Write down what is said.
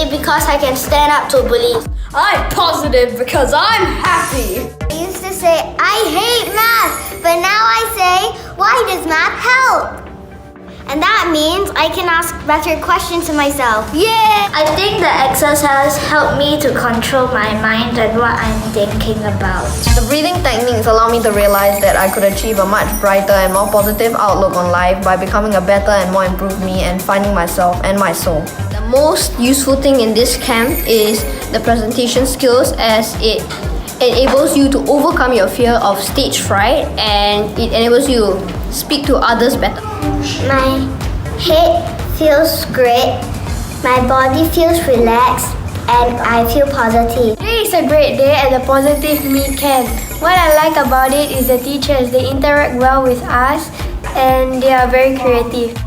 negative because I can stand up to bullies. I'm positive because I'm happy. I used to say, I hate math, but now I say, why does math help? And that means I can ask better questions to myself. Yeah! I think the exercise helped me to control my mind and what I'm thinking about. The breathing techniques allow me to realize that I could achieve a much brighter and more positive outlook on life by becoming a better and more improved me and finding myself and my soul. The most useful thing in this camp is the presentation skills, as it enables you to overcome your fear of stage fright and it enables you to speak to others better. My head feels great, my body feels relaxed, and I feel positive. Today is a great day at the Positive Me camp. What I like about it is the teachers. They interact well with us and they are very creative.